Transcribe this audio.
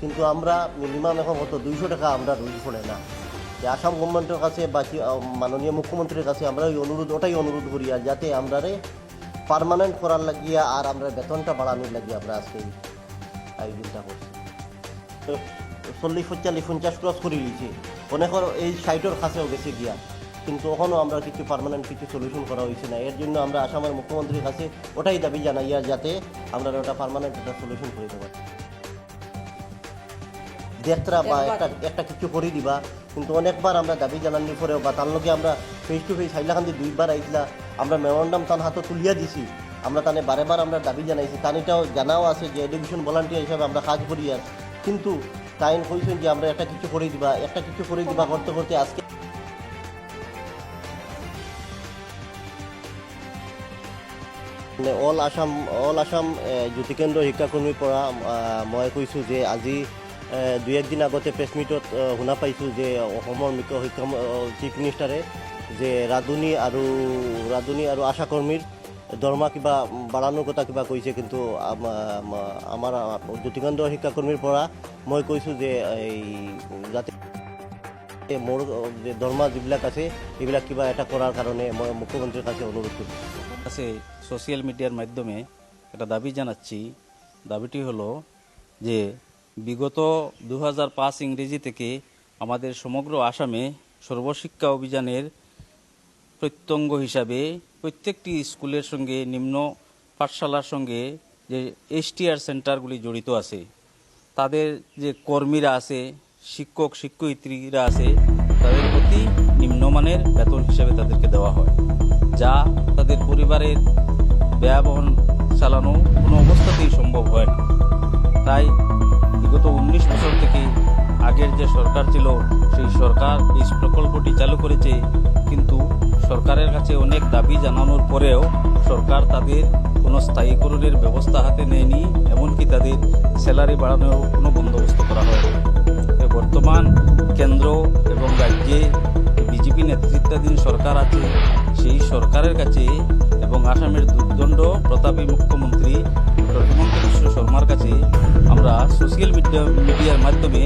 কিন্তু আমরা মিনিমাম এখন কত 200 টাকা আমরা রুজ পড়ে না। যে আসাম গভর্নমেন্টের কাছে বা মাননীয় মুখ্যমন্ত্রীর কাছে আমরা ওটাই অনুরোধ করি, আর যাতে আমরা পার্মানেন্ট করার লাগিয়া আর আমরা বেতনটা বাড়ানোর লাগিয়ে আমরা আজকে এই আয়োজনটা করছি। 40-45-50 ক্রস করে দিয়েছি, অনেকের এই সাইটের কাছেও গেছে গিয়া, কিন্তু এখনও আমরা কিছু পার্মানেন্ট কিছু সলিউশন করা হয়েছে না। এর জন্য আমরা আসামের মুখ্যমন্ত্রীর কাছে ওটাই দাবি জানাইয়া যাতে আমরা ওটা পার্মানেন্ট একটা সলিউশন করে দেবো, যাত্রা বা একটা কিছু করে দিবা। কিন্তু অনেকবার আমরা দাবি জানানোর পরেও বা তার লগে আমরা ফেস টু ফেস হাইলাকান্দি 2বার আইছিলা, আমরা মেমোরান্ডাম তার হাতে তুলিয়া দিছি, আমরা তানে বারেবার আমরা দাবি জানাইছি, তান এটাও জানাও আছে যে এডুকেশন ভলান্টিয়ার হিসাবে আমরা কাজ করি। আর কিন্তু তাই কইছেন যে আমরা একটা কিছু করে দিবা করতে করতে আজকে অল আসাম জ্যোতিকেন্দ্ৰ শিক্ষাকৰ্মীৰ পৰা মই কৈছোঁ যে আজি 2-1 দিন আগতে প্ৰেছ মিটত শুনা পাইছোঁ যে অসমৰ মুখ্য চিফ মিনিষ্টাৰে যে ৰাধুনী আৰু আশাকৰ্মীৰ দৰমহা কিবা বাঢ়ানোৰ কথা কিবা কৈছে। কিন্তু আমাৰ জ্যোতিকেন্দ্ৰ শিক্ষাকৰ্মীৰ পৰা মই কৈছোঁ যে এই যাতে মোৰ যে দৰমহা যিবিলাক আছে এইবিলাক কিবা এটা কৰাৰ কাৰণে মই মুখ্যমন্ত্ৰীৰ কাছে অনুৰোধ কৰিছোঁ। কাছে সোশ্যাল মিডিয়ার মাধ্যমে একটা দাবি জানাচ্ছি। দাবিটি হলো যে বিগত 2005 ইংরেজি থেকে আমাদের সমগ্র আসামে সর্বশিক্ষা অভিযানের প্রত্যঙ্গ হিসাবে প্রত্যেকটি স্কুলের সঙ্গে নিম্ন পাঠশালার সঙ্গে যে এসটিআর সেন্টারগুলি জড়িত আছে, তাদের যে কর্মীরা আছে, শিক্ষক শিক্ষয়িত্রীরা আছে, তাদের প্রতি নিম্নমানের বেতন হিসাবে তাদেরকে দেওয়া হয়, যা তাদের পরিবারের ব্যয় বহন চালানো কোনো অবস্থাতেই সম্ভব হয় না। তাই বিগত 19 বছর থেকে আগের যে সরকার ছিল সেই সরকার এই প্রকল্পটি চালু করেছে, কিন্তু সরকারের কাছে অনেক দাবি জানানোর পরেও সরকার তাদের কোনো স্থায়ীকরণের ব্যবস্থা হাতে নেয়নি, এমনকি তাদের স্যালারি বাড়ানোর কোনো বন্দোবস্ত করা হয়। বর্তমান কেন্দ্র এবং রাজ্যে বিজেপি নেতৃত্বাধীন সরকার আছে, সেই সরকারের কাছে এবং আসামের দুর্দণ্ড প্রতাপী মুখ্যমন্ত্রী ডক্টর হিমন্ত বিশ্ব শর্মার কাছে আমরা সোশ্যাল মিডিয়ার মাধ্যমে